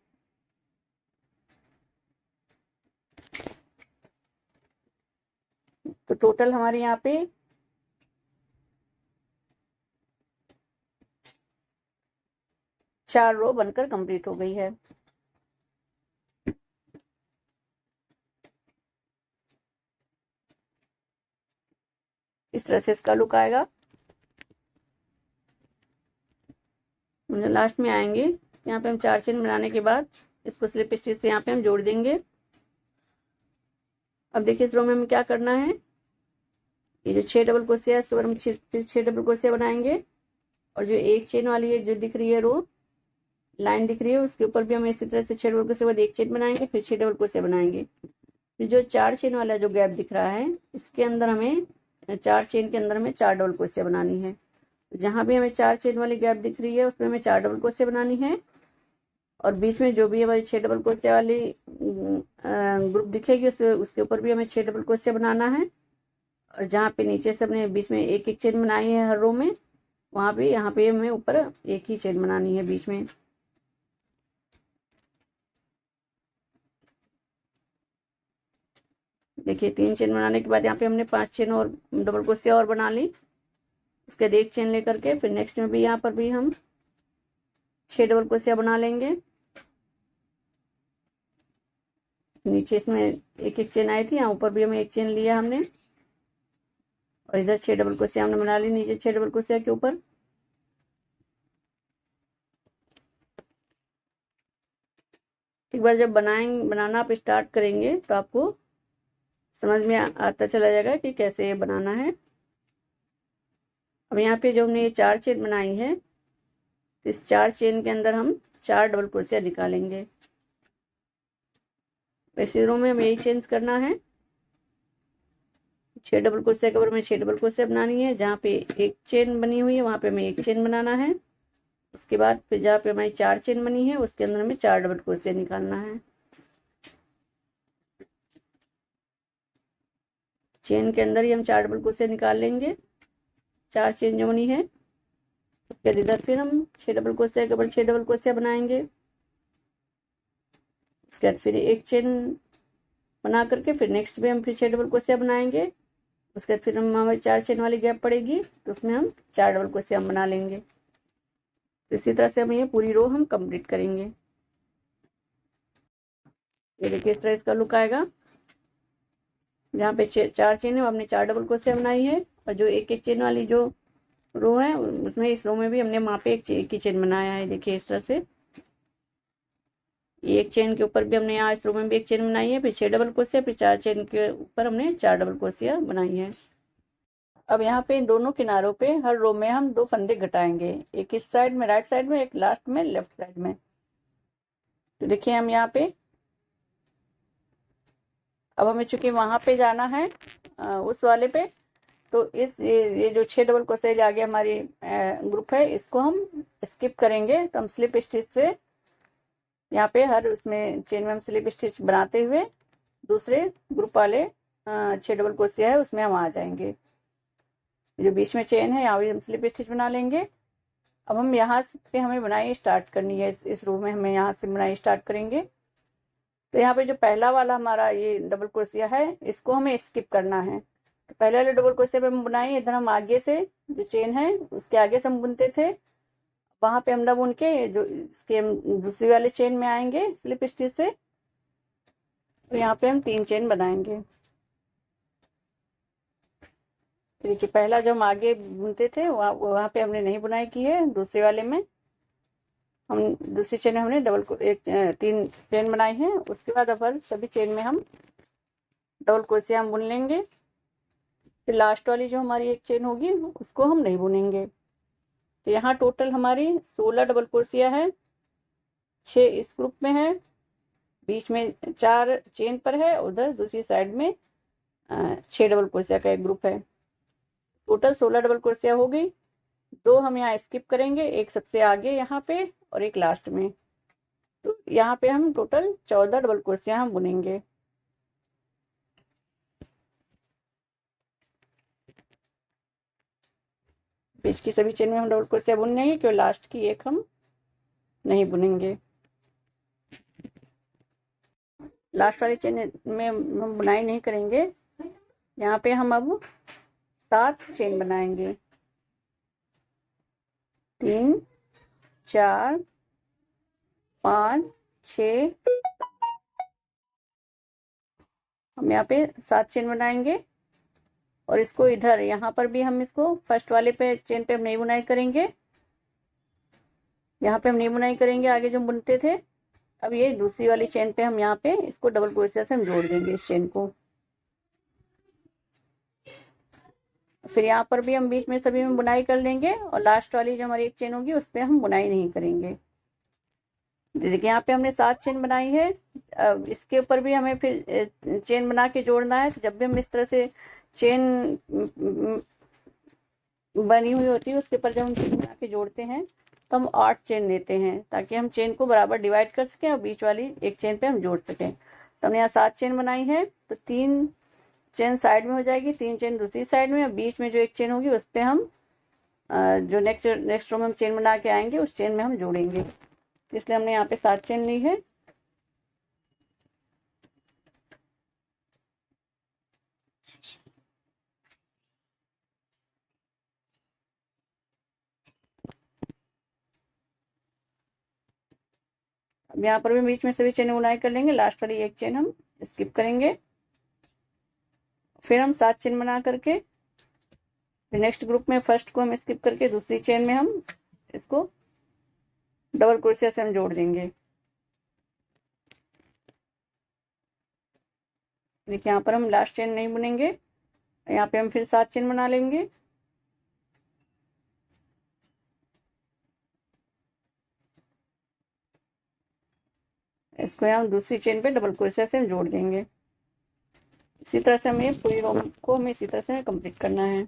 तो टोटल हमारे यहाँ पे 4 रो बनकर कंप्लीट हो गई है। इस तरह से इसका लुक आएगा। लास्ट में आएंगे यहाँ पे हम 4 चेन बनाने के बाद इसको स्लिप स्टिच से यहाँ पे हम जोड़ देंगे। अब देखिए इस रो में हमें क्या करना है, ये जो 6 डबल क्रोशिया है इसके ऊपर हम फिर 6 डबल क्रोशिया बनाएंगे। और जो एक चेन वाली है जो दिख रही है रो लाइन दिख रही है उसके ऊपर भी हम इसी तरह से 6 डबल क्रोशिया बाद एक चेन बनाएंगे, फिर 6 डबल क्रोशिया बनाएंगे। फिर जो 4 चेन वाला जो गैप दिख रहा है इसके अंदर हमें 4 चेन के अंदर हमें 4 डबल क्रोशिया बनानी है। जहां भी हमें 4 चेन वाली गैप दिख रही है उसमें हमें 4 डबल क्रोशिया बनानी है। और बीच में जो भी हमारी 6 डबल क्रोशिया वाली ग्रुप दिखेगी उसके ऊपर भी हमें 6 डबल क्रोशिया बनाना है। और जहाँ पे नीचे से हमने बीच में एक एक चेन बनाई है हर रो में वहां भी यहाँ पे हमें ऊपर एक ही चेन बनानी है बीच में। देखिए 3 चेन बनाने के बाद यहाँ पे हमने 5 चेन और डबल क्रोशिया और बना ली। उसके बाद एक चेन लेकर के फिर नेक्स्ट में भी यहाँ पर भी हम 6 डबल क्रोशिया बना लेंगे। नीचे इसमें एक एक चेन आई थी, यहाँ ऊपर भी हमें एक चेन लिया हमने। और इधर 6 डबल क्रोशिया हमने बना ली नीचे 6 डबल क्रोशिया के ऊपर। एक बार जब बनाना आप स्टार्ट करेंगे तो आपको समझ में आता चला जाएगा कि कैसे ये बनाना है। अब यहाँ पे जो हमने ये 4 चेन बनाई है, इस 4 चेन के अंदर हम 4 डबल क्रोशिया निकालेंगे। इसी रो में हमें यही चेंज करना है। 6 डबल क्रोशिया के ऊपर में 6 डबल क्रोशिया बनानी है। जहाँ पे एक चेन बनी हुई है वहां पे हमें एक चेन बनाना है। उसके बाद फिर जहाँ पे हमारी 4 चेन बनी है उसके अंदर हमें 4 डबल क्रोशिया निकालना है। चेन के अंदर ही हम 4 डबल क्रोशिया निकाल लेंगे। 4 चेन जो बनी है उसके बाद इधर फिर हम 6 डबल क्रोशिया के ऊपर 6 डबल क्रोशिया बनाएंगे। उसके बाद फिर एक चेन बना करके फिर नेक्स्ट में हम फिर 6 डबल क्रोशिया बनाएंगे। उसके बाद फिर हम हमारी 4 चेन वाली गैप पड़ेगी तो उसमें हम 4 डबल क्रोशिया हम बना लेंगे। तो इसी तरह से हम ये पूरी रो हम कंप्लीट करेंगे। ये देखिए इस तरह इसका लुक आएगा। जहाँ पे 4 चेन है हमने 4 डबल क्रोशिया बनाई है, और जो एक एक चेन वाली जो रो है उसमें इस रो में भी हमने वहाँ पे एक ही चेन बनाया है। देखिए इस तरह से एक चेन के ऊपर भी हमने यहाँ इस रो में भी एक चेन बनाई है, फिर 6 डबल क्रोशिया, फिर 4 चेन के ऊपर हमने 4 डबल क्रोशिया बनाई है। अब यहाँ पे इन दोनों किनारों पे हर रो में हम 2 फंदे घटाएंगे, एक इस साइड में राइट साइड में, एक लास्ट में लेफ्ट साइड में। तो देखिए हम यहाँ पे अब हमें चूंकि वहां पे जाना है उस वाले पे, तो ये जो 6 डबल क्रोशिया आगे हमारी ग्रुप है इसको हम स्किप करेंगे। तो हम स्लिप स्टिच से यहाँ पे हर उसमें चेन में हम स्लिप स्टिच बनाते हुए दूसरे ग्रुप वाले 6 डबल क्रोशिया है उसमें हम आ जाएंगे। जो बीच में चेन है यहाँ भी हम स्लिप स्टिच बना लेंगे। अब हम यहाँ पे हमें बुनाई स्टार्ट करनी है। इस रो में हमें यहाँ से बुनाई स्टार्ट करेंगे। तो यहाँ पे जो पहला वाला हमारा ये डबल क्रोशिया है इसको हमें स्किप करना है। तो पहले वाले डबल क्रोशिया पे हम बुनाई, इधर हम आगे से जो चेन है उसके आगे से हम बुनते थे, वहां पे हम ना बुन के जो इसके हम दूसरी वाले चेन में आएंगे स्लिप स्टिच से, तो यहाँ पे हम 3 चेन बनाएंगे। देखिए पहला जो हम आगे बुनते थे वहां पे हमने नहीं बुनाई की है। दूसरे वाले में हम दूसरी चेन में हमने 3 चेन बनाई है। उसके बाद अब सभी चेन में हम डबल क्रोशिया हम बुन लेंगे। फिर लास्ट वाली जो हमारी एक चेन होगी उसको हम नहीं बुनेंगे। तो यहाँ टोटल हमारी 16 डबल क्रोशिया है। 6 इस ग्रुप में है, बीच में 4 चेन पर है, उधर दूसरी साइड में 6 डबल क्रोशिया का एक ग्रुप है। टोटल 16 डबल क्रोशिया हो गई। 2 हम यहाँ स्किप करेंगे, एक सबसे आगे यहाँ पे और एक लास्ट में। तो यहाँ पे हम टोटल 14 डबल क्रोशिया हम बुनेंगे। बीच की सभी चेन में हम डबल क्रोशिया बुन लेंगे, क्योंकि लास्ट की एक हम नहीं बुनेंगे। लास्ट वाली चेन में हम बुनाई नहीं करेंगे। यहाँ पे हम अब 7 चेन बनाएंगे। 3 4 5 6 हम यहाँ पे 7 चेन बनाएंगे। और इसको इधर यहाँ पर भी हम इसको फर्स्ट वाले पे चेन पे हम नहीं बुनाई करेंगे, यहाँ पे हम नहीं बुनाई करेंगे आगे जो बुनते थे। अब ये दूसरी वाली चेन पे हम यहाँ पे इसको डबल क्रोशिया से हम जोड़ देंगे इस चेन को। फिर यहाँ पर भी हम बीच में सभी में बुनाई कर लेंगे, और लास्ट वाली जो हमारी एक चेन होगी उस पर हम बुनाई नहीं करेंगे। देखिए यहाँ पे हमने 7 चेन बनाई है। अब इसके ऊपर भी हमें फिर चेन बना के जोड़ना है। तो जब भी हम इस तरह से चेन बनी हुई होती है उसके ऊपर जब हम चेन बना के जोड़ते हैं तो हम 8 चेन लेते हैं, ताकि हम चेन को बराबर डिवाइड कर सकें और बीच वाली एक चेन पे हम जोड़ सकें। तो हमने यहाँ 7 चेन बनाई है, तो 3 चेन साइड में हो जाएगी, 3 चेन दूसरी साइड में, और बीच में जो एक चेन होगी उस पर हम जो नेक्स्ट रो में हम चेन बना के आएंगे उस चेन में हम जोड़ेंगे। इसलिए हमने यहाँ पे 7 चेन ली है। अब यहाँ पर भी बीच में सभी चेन बुनाई कर लेंगे। लास्ट वाली एक चेन हम स्किप करेंगे। फिर हम 7 चेन बना करके नेक्स्ट ग्रुप में फर्स्ट को हम स्किप करके दूसरी चेन में हम इसको डबल क्रोशिया से हम जोड़ देंगे। देखिए यहाँ पर हम लास्ट चेन नहीं बुनेंगे, यहाँ पे हम फिर 7 चेन बना लेंगे। इसको हम दूसरी चेन पे डबल क्रोशिया से हम जोड़ देंगे। इसी तरह से हमें पूरी रो को हमें इसी तरह से कंप्लीट करना है।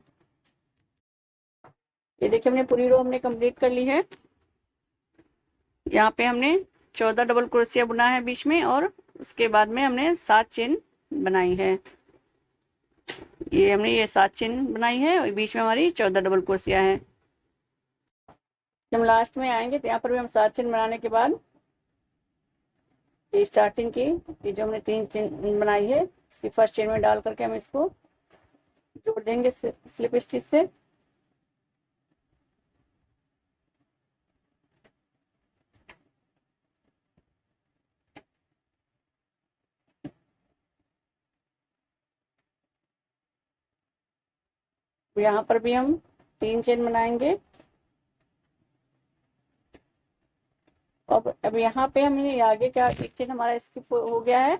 ये देखिए हमने पूरी रो हमने कंप्लीट कर ली है। यहाँ पे हमने 14 डबल क्रोशिया बुना है बीच में, और उसके बाद में हमने 7 चेन बनाई है। ये हमने ये 7 चेन बनाई है और बीच में हमारी 14 डबल क्रोशिया है। जब लास्ट में आएंगे तो यहाँ पर भी हम 7 चेन बनाने के बाद ये स्टार्टिंग की ये जो हमने 3 चेन बनाई है इसकी फर्स्ट चेन में डाल करके हम इसको जोड़ देंगे स्लिप स्टिच से। यहाँ पर भी हम 3 चेन बनाएंगे। अब यहाँ पे हमने आगे क्या एक चेन हमारा स्किप हो गया है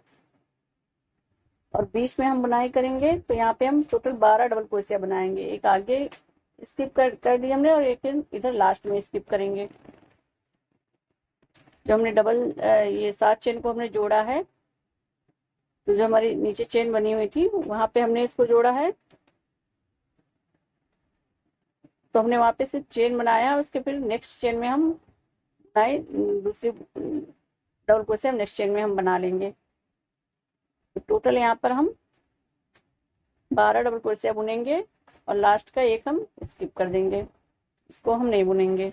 और बीच में हम बुनाई करेंगे, तो यहाँ पे हम टोटल 12 डबल क्रोशिया बनाएंगे। एक आगे स्किप कर दी हमने और एक इधर लास्ट में स्किप करेंगे। जो हमने डबल ये 7 चेन को हमने जोड़ा है, तो जो हमारी नीचे चेन बनी हुई थी वहां पे हमने इसको जोड़ा है, तो हमने वहां पे सिर्फ चेन बनाया। उसके फिर नेक्स्ट चेन में हम बनाए दूसरी डबल क्रोशिया नेक्स्ट चेन में हम बना लेंगे। तो टोटल यहाँ पर हम 12 डबल क्रोशिया बुनेंगे और लास्ट का एक हम स्किप कर देंगे, इसको हम नहीं बुनेंगे।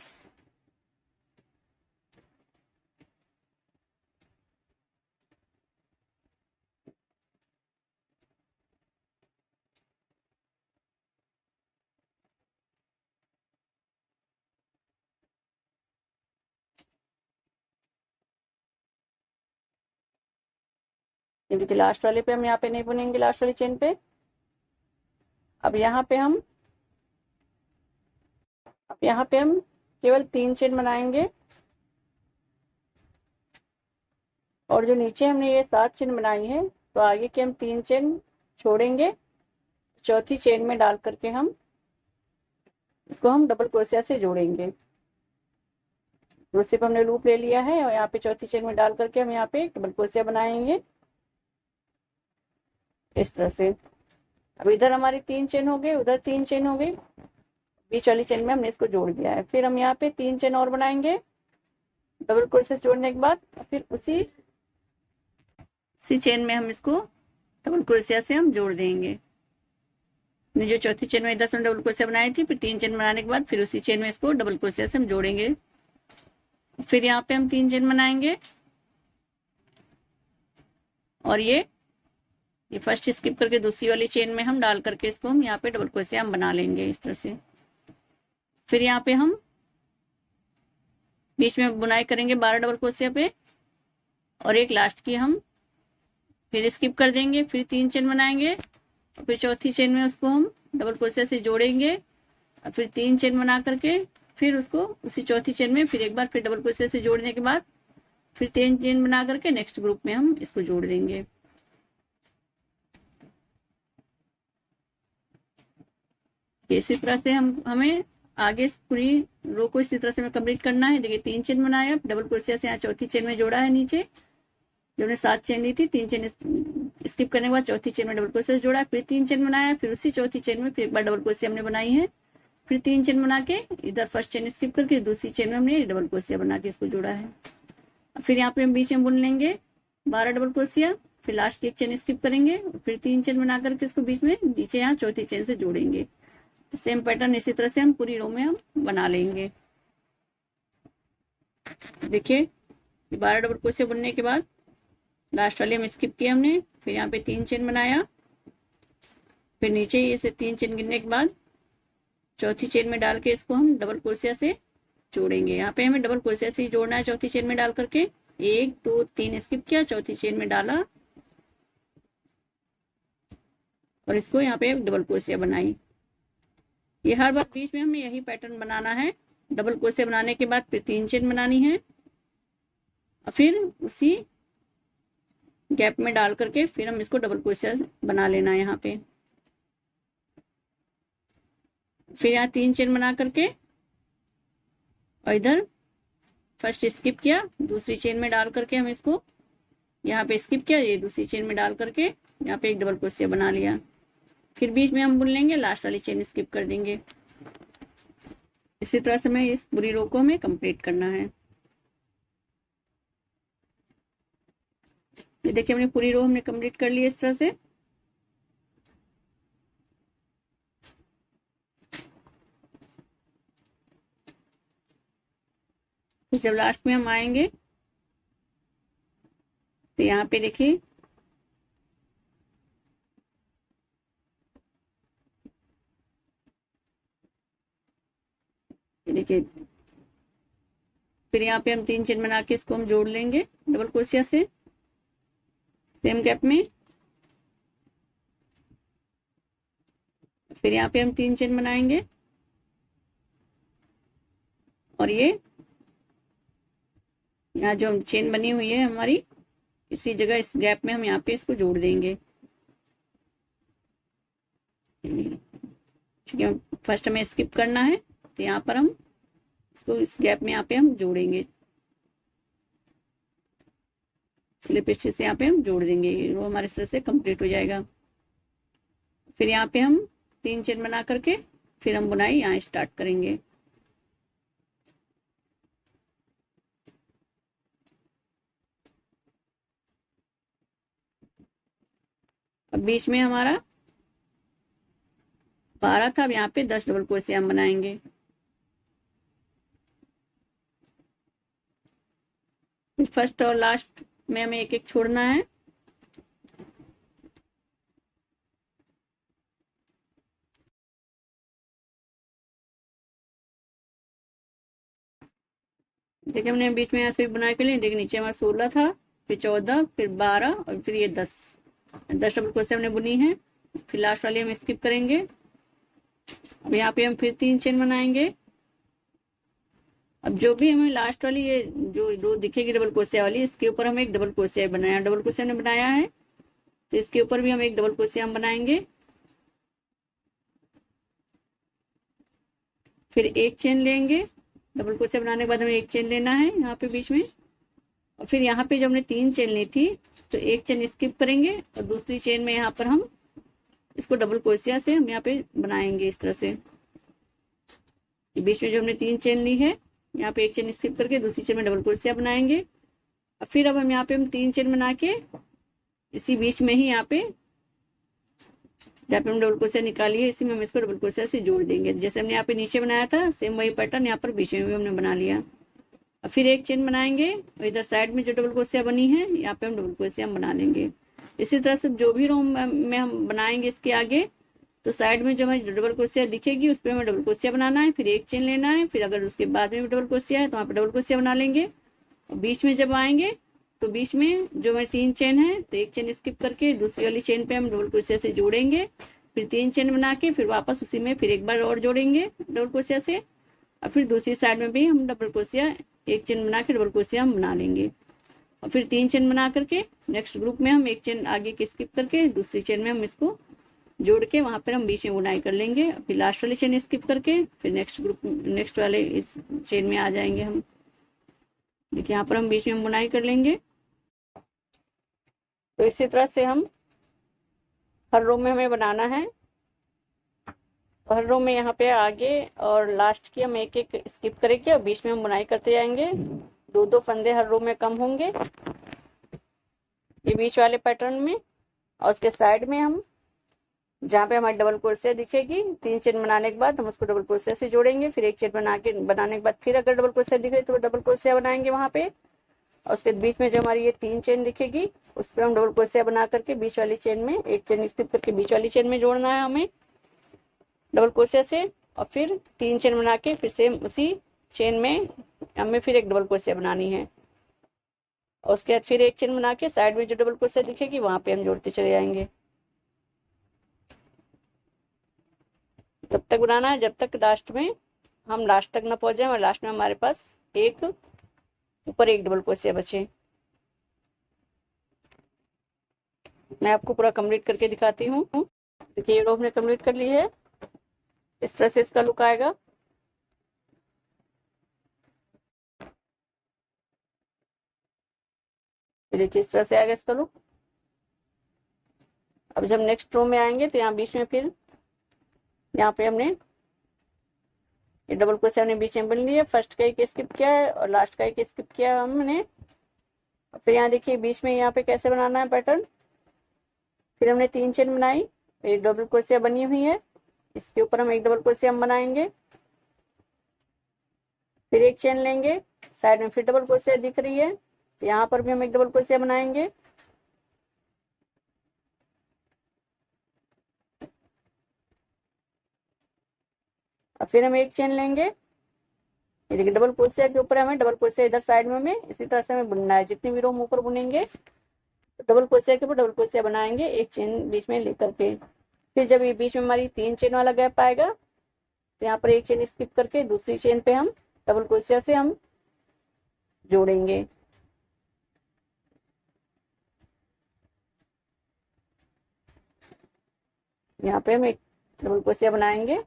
ये देखिए लास्ट वाले पे हम यहाँ पे नहीं बुनेंगे, लास्ट वाली चेन पे। अब यहाँ पे हम केवल 3 चेन बनाएंगे और जो नीचे हमने ये 7 चेन बनाई है, तो आगे के हम 3 चेन छोड़ेंगे। चौथी चेन में डाल करके हम इसको हम डबल क्रोशिया से जोड़ेंगे। क्रोशिया पे हमने लूप ले लिया है और यहाँ पे चौथी चेन में डाल करके हम यहाँ पे डबल क्रोशिया बनाएंगे इस तरह से। अब इधर हमारी 3 चेन हो गई, उधर 3 चेन हो गई, बीच वाली चेन में हमने इसको जोड़ दिया है। फिर हम यहाँ पे 3 चेन और बनाएंगे डबल क्रोशिया जोड़ने के बाद, फिर उसी चेन में हम इसको डबल क्रोशिया से हम जोड़ देंगे। जो चौथी चेन में 10 डबल क्रोशिया बनाई थी, फिर 3 चेन बनाने के बाद फिर उसी चेन में इसको डबल क्रोशिया से हम जोड़ेंगे। फिर यहाँ पे हम 3 चेन बनाएंगे और ये फर्स्ट स्किप करके दूसरी वाली चेन में हम डाल करके इसको हम यहाँ पे डबल क्रोशिया हम बना लेंगे इस तरह से। फिर यहाँ पे हम बीच में बुनाई करेंगे 12 डबल क्रोशिया पे और एक लास्ट की हम फिर स्किप कर देंगे। फिर 3 चेन बनाएंगे और फिर चौथी चेन में उसको हम डबल क्रोशिया से जोड़ेंगे और फिर 3 चेन बना करके फिर उसको उसी चौथी चेन में फिर एक बार फिर डबल क्रोशिया से जोड़ने के बाद फिर 3 चेन बना करके नेक्स्ट ग्रुप में हम इसको जोड़ देंगे। इसी तरह से हमें आगे पूरी रो को इसी तरह से हमें कंप्लीट करना है। देखिए 3 चेन बनाया, डबल क्रोशिया से यहाँ चौथी चेन में जोड़ा है नीचे, जो हमने 7 चेन ली थी, 3 चेन स्किप करने के बाद चौथी चेन में डबल क्रोशिया जोड़ा है, फिर 3 चेन बनाया, फिर उसी चौथी चेन में फिर एक बार डबल क्रोशिया हमने बनाई है, फिर 3 चेन बना के इधर फर्स्ट चेन स्किप करके दूसरी चेन में हमने डबल क्रोशिया बना के इसको जोड़ा है। फिर यहाँ पे हम बीच में बुन लेंगे 12 डबल क्रोशिया, फिर लास्ट की एक चेन स्किप करेंगे, फिर 3 चेन बना करके इसको बीच में नीचे यहाँ चौथी चेन से जोड़ेंगे। सेम पैटर्न इसी तरह से हम पूरी रो में हम बना लेंगे। देखिए 12 डबल क्रोशिया बुनने के बाद लास्ट वाले हम स्किप किया हमने, फिर यहाँ पे 3 चेन बनाया, फिर नीचे ये से 3 चेन गिनने के बाद चौथी चेन में डाल के इसको हम डबल क्रोशिया से जोड़ेंगे। यहाँ पे हमें डबल क्रोशिया से ही जोड़ना है चौथी चेन में डाल करके। 1 2 3 स्किप किया, चौथी चेन में डाला और इसको यहाँ पे डबल क्रोशिया बनाई। ये हर बार बीच में हमें यही पैटर्न बनाना है। डबल क्रोशिया बनाने के बाद फिर 3 चेन बनानी है और फिर उसी गैप में डाल करके फिर हम इसको डबल क्रोशिया बना लेना है यहाँ पे। फिर यहाँ 3 चेन बना करके और इधर फर्स्ट स्किप किया, दूसरी चेन में डाल करके हम इसको यहाँ पे स्किप किया, ये दूसरी चेन में डाल करके यहाँ पे एक डबल क्रोशिया बना लिया। फिर बीच में हम बुन लेंगे, लास्ट वाली चेन स्किप कर देंगे। इसी तरह से हमें इस पूरी रो को हमें कंप्लीट करना है। ये देखिए हमने पूरी रो हमने कंप्लीट कर ली इस तरह से। तो जब लास्ट में हम आएंगे तो यहाँ पे देखिए देखिए फिर यहाँ पे हम 3 चेन बना के इसको हम जोड़ लेंगे डबल क्रोशिया से सेम गैप में। फिर यहाँ पे हम 3 चेन बनाएंगे और ये यहाँ जो चेन बनी हुई है हमारी इसी जगह इस गैप में हम यहाँ पे इसको जोड़ देंगे। ठीक है, फर्स्ट हमें स्किप करना है तो यहाँ पर हम इसको इस गैप में यहाँ पे हम जोड़ेंगे, स्लिप स्टिच से यहाँ पे हम जोड़ देंगे। वो हमारे इस तरह से कंप्लीट हो जाएगा। फिर यहाँ पे हम 3 चेन बना करके फिर हम बुनाई यहाँ स्टार्ट करेंगे। अब बीच में हमारा 12 था, अब यहाँ पे 10 डबल क्रोशिया हम बनाएंगे। फर्स्ट और लास्ट में हमें एक एक छोड़ना है। देखिए हमने बीच में यहाँ से बुनाई कर ली। देखिए नीचे हमारा 16 था, फिर 14, फिर 12 और फिर ये 10 डबल क्रोशिया हमने बुनी है। फिर लास्ट वाली हम स्किप करेंगे। अब यहाँ पे हम फिर 3 चेन बनाएंगे। अब जो भी हमें लास्ट वाली ये जो रो दिखेगी डबल क्रोशिया वाली, इसके ऊपर हम एक डबल क्रोशिया बनाया, डबल क्रोशिया ने बनाया है तो इसके ऊपर भी हम एक डबल क्रोशिया हम बनाएंगे। फिर एक चेन लेंगे, डबल क्रोशिया बनाने के बाद हमें एक चेन लेना है यहाँ पे बीच में। और फिर यहाँ पे जब हमने 3 चेन ली थी तो एक चेन स्किप करेंगे और दूसरी चेन में यहाँ पर हम इसको डबल क्रोशिया से हम यहाँ पे बनाएंगे इस तरह से। बीच में जो हमने 3 चेन ली है यहाँ पे एक चेन स्किप करके दूसरी चेन में डबल क्रोशिया बनाएंगे। और फिर अब हम यहाँ पे हम 3 चेन बना के इसी बीच में ही यहाँ पे जहाँ पे हम डबल क्रोशिया निकाली है इसी में हम इसको डबल क्रोशिया से जोड़ देंगे। जैसे हमने यहाँ पे नीचे बनाया था सेम वही पैटर्न यहाँ पर बीच में भी हमने बना लिया। और फिर एक चेन बनाएंगे और इधर साइड में जो डबल क्रोशिया बनी है यहाँ पे हम डबल क्रोशिया हम बना लेंगे। इसी तरह से जो भी रो में हम बनाएंगे इसके आगे तो साइड में जो हमारी डबल क्रोशिया दिखेगी उस पर हमें डबल क्रोशिया बनाना है, फिर एक चेन लेना है, फिर अगर उसके बाद में भी डबल क्रोशिया है तो वहाँ पे डबल क्रोशिया बना लेंगे। और बीच में जब आएंगे तो बीच में जो हमारी 3 चेन है तो एक चेन स्किप करके दूसरी वाली चेन पे हम डबल क्रोशिया से जोड़ेंगे। फिर 3 चेन बना के फिर वापस उसी में फिर एक बार और जोड़ेंगे डबल क्रोशिया से। और फिर दूसरी साइड में भी हम डबल क्रोशिया एक चेन बना के डबल क्रोशिया हम बना लेंगे। और फिर 3 चेन बना करके नेक्स्ट ग्रुप में हम एक चेन आगे की स्किप करके दूसरी चेन में हम इसको जोड़ के वहां पर हम बीच में बुनाई कर लेंगे। फिर लास्ट वाली चेन स्किप करके फिर नेक्स्ट वाले इस चेन में आ जाएंगे हम। देखिए यहाँ पर हम बीच में बुनाई कर लेंगे। तो इसी तरह से हम हर रो में हमें बनाना है। तो हर रो में यहाँ पे आगे और लास्ट की हम एक एक स्किप करेंगे और बीच में हम बुनाई करते जाएंगे। 2-2 फंदे हर रो में कम होंगे ये बीच वाले पैटर्न में। और उसके साइड में हम जहाँ पे हमारी डबल क्रोशिया दिखेगी 3 चेन बनाने के बाद हम उसको डबल क्रोशिया से जोड़ेंगे। फिर एक चेन बनाने के बाद फिर अगर डबल क्रोशिया दिख रही तो डबल क्रोशिया बनाएंगे वहां पे। और उसके बीच में जो हमारी ये 3 चेन दिखेगी उस पर हम डबल क्रोशिया बना करके बीच वाली चेन में एक चेन स्किप करके बीच वाली चेन में जोड़ना है हमें डबल क्रोशिया से। और फिर 3 चेन बना के फिर सेम उसी चेन में हमें फिर एक डबल क्रोशिया बनानी है। और उसके बाद फिर एक चेन बना के साइड में जो डबल क्रोशिया दिखेगी वहां पे हम जोड़ते चले जाएंगे। तब तक बनाना है जब तक लास्ट में हम लास्ट तक ना पहुंच जाए और लास्ट में हमारे पास एक ऊपर एक डबल क्रोशिया बचे। मैं आपको पूरा कंप्लीट करके दिखाती हूँ। देखिए ये रो हमने कंप्लीट कर ली है। इस तरह से इसका लुक आएगा। ये देखिए इस तरह से आएगा इसका लुक। अब जब नेक्स्ट रो में आएंगे तो यहाँ बीच में फिर यहाँ पे हमने ये डबल क्रोशिया हमने बीच में बन लिया। फर्स्ट का एक स्किप किया है और लास्ट का एक स्किप किया है हमने। फिर यहाँ देखिए बीच में यहाँ पे कैसे बनाना है पैटर्न। फिर हमने 3 चेन बनाई, एक डबल क्रोशिया बनी हुई है, इसके ऊपर हम एक डबल क्रोशिया हम बनाएंगे। फिर एक चेन लेंगे, साइड में फिर डबल क्रोशिया दिख रही है तो यहाँ पर भी हम एक डबल क्रोशिया बनाएंगे। और फिर हम एक चेन लेंगे, ये देखिए डबल क्रोशिया के ऊपर हमें डबल क्रोशिया इधर साइड में हमें इसी तरह से हमें बुनना है। जितनी भी रो हम ऊपर बुनेंगे तो डबल क्रोशिया के ऊपर डबल क्रोशिया बनाएंगे, एक चेन बीच में लेकर के। फिर जब ये बीच में हमारी 3 चेन वाला गैप आएगा तो यहाँ पर एक चेन स्किप करके दूसरी चेन पे हम डबल क्रोशिया से हम जोड़ेंगे। यहाँ पे हम एक डबल क्रोशिया बनाएंगे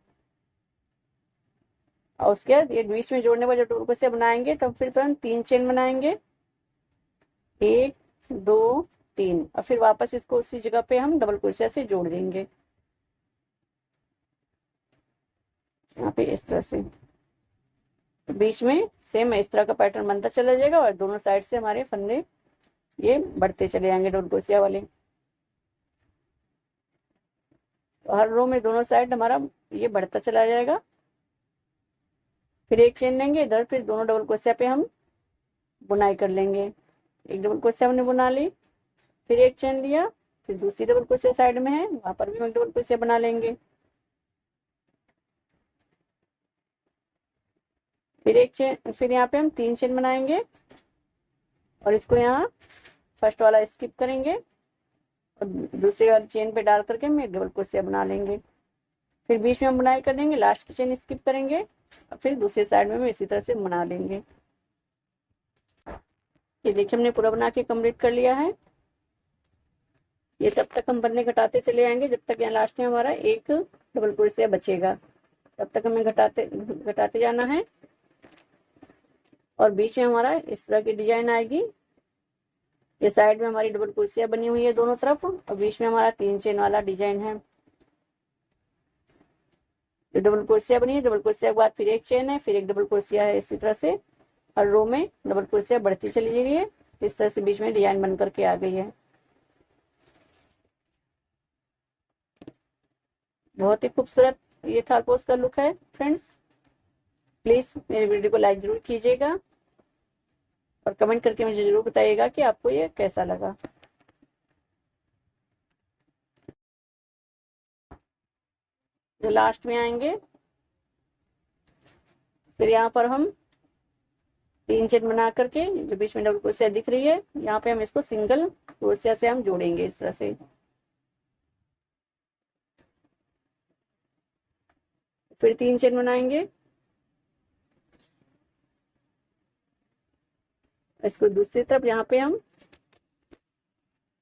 और उसके बाद ये बीच में जोड़ने पर जब डबल क्रोशिया बनाएंगे तब फिर तुरंत 3 चेन बनाएंगे, 1 2 3, और फिर वापस इसको उसी जगह पे हम डबल क्रोशिया से जोड़ देंगे यहाँ पे इस तरह से। तो बीच में सेम इस तरह का पैटर्न बनता चला जाएगा और दोनों साइड से हमारे फंदे ये बढ़ते चले जाएंगे डबल क्रोशिया वाले। तो हर रो में दोनों साइड हमारा ये बढ़ता चला जाएगा। फिर एक चेन लेंगे इधर, फिर दोनों डबल क्रोशिया पे हम बुनाई कर लेंगे। एक डबल क्रोशिया हमने बुना ली, फिर एक चेन लिया, फिर दूसरी डबल क्रोशिया साइड में है वहां पर भी हम एक डबल क्रोशिया बना लेंगे। फिर एक चेन, फिर यहाँ पे हम 3 चेन बनाएंगे और इसको यहाँ फर्स्ट वाला स्किप करेंगे और दूसरे वाले चेन पे डाल करके हम एक डबल क्रोशिया बना लेंगे। फिर बीच में हम बुनाई कर देंगे, लास्ट की चेन स्किप करेंगे और फिर दूसरे साइड में हम इसी तरह से बना लेंगे। ये देखिए हमने पूरा बना के कंप्लीट कर लिया है। ये तब तक हम बनने घटाते चले आएंगे जब तक यहाँ लास्ट में हमारा एक डबल क्रोशिया बचेगा, तब तक हमें घटाते घटाते जाना है। और बीच में हमारा इस तरह की डिजाइन आएगी। ये साइड में हमारी डबल क्रोशिया बनी हुई है दोनों तरफ और बीच में हमारा 3 चेन वाला डिजाइन है। तो डबल क्रोशिया बनी है, डबल क्रोशिया के बाद फिर एक चेन है, फिर एक डबल क्रोशिया है। इसी तरह से हर रो में डबल क्रोशिया बढ़ती चली जा रही है। इस तरह से बीच में डिजाइन बन करके आ गई है। बहुत ही खूबसूरत ये थालपोश का लुक है फ्रेंड्स। प्लीज मेरे वीडियो को लाइक जरूर कीजिएगा और कमेंट करके मुझे जरूर बताइएगा कि आपको ये कैसा लगा। जो लास्ट में आएंगे फिर यहाँ पर हम 3 चेन बना करके जो बीच में डबल क्रोशिया दिख रही है यहाँ पे हम इसको सिंगल क्रोशिया से हम जोड़ेंगे इस तरह से। फिर 3 चेन बनाएंगे, इसको दूसरी तरफ यहाँ पे हम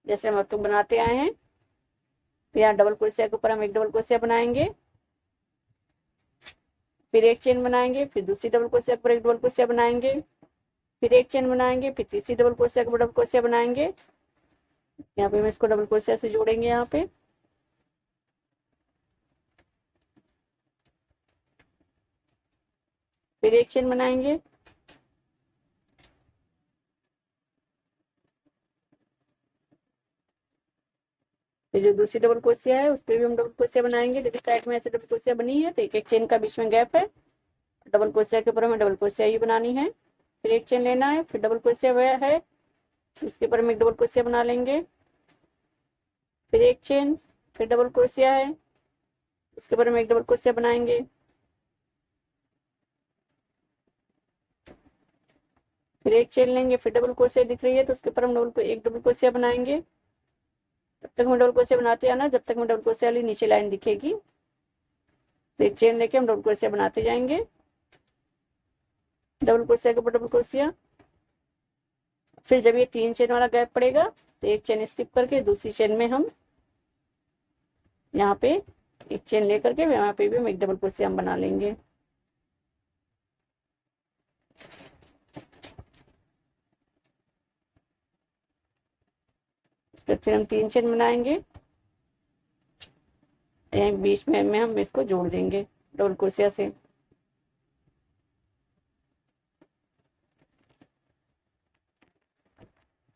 जैसे हम अब तक बनाते आए हैं तो यहाँ डबल क्रोशिया के ऊपर हम एक डबल क्रोशिया बनाएंगे, फिर एक चेन बनाएंगे, फिर दूसरी डबल क्रोशिया के ऊपर एक डबल क्रोशिया बनाएंगे, फिर एक चेन बनाएंगे, फिर तीसरी डबल क्रोशिया के ऊपर डबल क्रोशिया बनाएंगे। यहाँ पे हम इसको डबल क्रोशिया से जोड़ेंगे यहाँ पे। फिर एक चेन बनाएंगे, फिर जो दूसरी डबल क्रोशिया है उस पर भी हम डबल क्रोशिया बनाएंगे। देखिए साइड में ऐसे डबल क्रोशिया बनी है तो एक एक चेन का बीच में गैप है, डबल क्रोशिया के ऊपर हमें डबल क्रोशिया ही बनानी है। फिर एक चेन लेना है, फिर डबल क्रोशिया है इसके ऊपर हम एक डबल क्रोशिया बना लेंगे, फिर एक चेन, फिर डबल क्रोशिया है उसके ऊपर हम एक डबल क्रोशिया बनाएंगे, फिर एक चेन लेंगे, फिर डबल क्रोशिया दिख रही है तो उसके ऊपर हम एक डबल क्रोशिया बनाएंगे। तब तक हम डबल क्रोशिया बनाते आना जब तक हमें डबल क्रोशिया वाली नीचे लाइन दिखेगी। तो एक चेन लेके हम डबल क्रोशिया बनाते जाएंगे, डबल क्रोशिया के ऊपर डबल क्रोशिया, फिर जब ये 3 चेन वाला गैप पड़ेगा तो एक चेन स्किप करके दूसरी चेन में हम यहाँ पे एक चेन लेकर के यहाँ पे भी हम एक डबल क्रोशिया हम बना लेंगे। फिर हम 3 चेन बनाएंगे, बीच में हम इसको जोड़ देंगे डबल क्रोशिया से।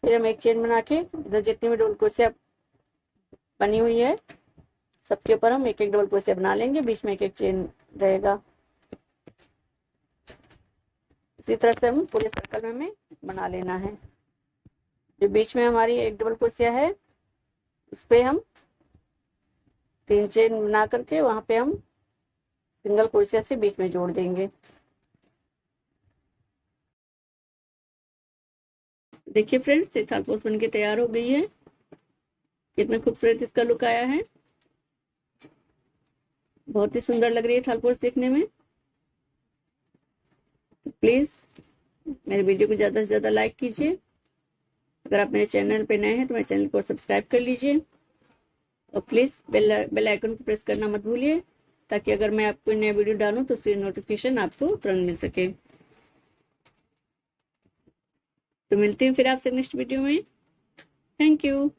फिर हम एक चेन बना के इधर जितनी भी डबल क्रोशिया बनी हुई है सबके ऊपर हम एक एक डबल क्रोशिया बना लेंगे, बीच में एक एक चेन रहेगा। इसी तरह से हम पूरे सर्कल में हमें बना लेना है। जो बीच में हमारी एक डबल क्रोशिया है उस पे हम 3 चेन बना करके वहां पे हम सिंगल क्रोशिया से बीच में जोड़ देंगे। देखिए फ्रेंड्स, ये थाल पोस्ट बनके तैयार हो गई है। कितना खूबसूरत इसका लुक आया है, बहुत ही सुंदर लग रही है थाल पोस्ट देखने में। प्लीज मेरे वीडियो को ज्यादा से ज्यादा लाइक कीजिए। अगर आप मेरे चैनल पे नए हैं तो मेरे चैनल को सब्सक्राइब कर लीजिए और प्लीज बेल आइकन को प्रेस करना मत भूलिए, ताकि अगर मैं आपको नया वीडियो डालूं तो उसकी नोटिफिकेशन आपको तुरंत मिल सके। तो मिलती हूँ फिर आपसे नेक्स्ट वीडियो में। Thank you.